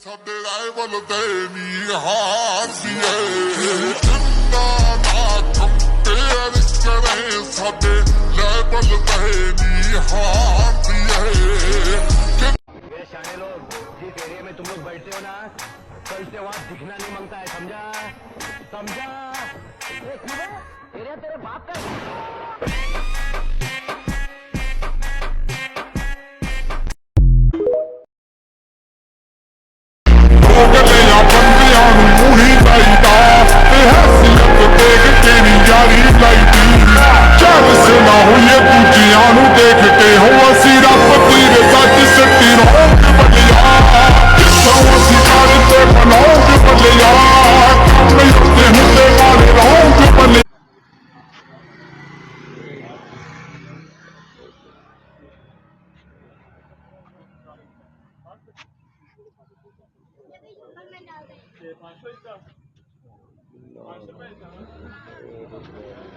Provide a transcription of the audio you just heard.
ਸਾਡੇ ਰਾਈਵਲ ਦੇ ਨੀ ਹਾਸੀਏ ਜਿੰਦਾ ਨਾ ਕੰਪੇਅਰ ਕਰੇ ਸਾਡੇ ਲੈਵਲ ਦੇ ਨੀ ਹਾਸੀਏ। ये शाने लोग जिस एरिया में तुम लोग बैठते हो ना कल से वहाँ दिखना नहीं मांगता है, समझा समझा। एरिया तेरे बाप का। $500 इसका $500 इसका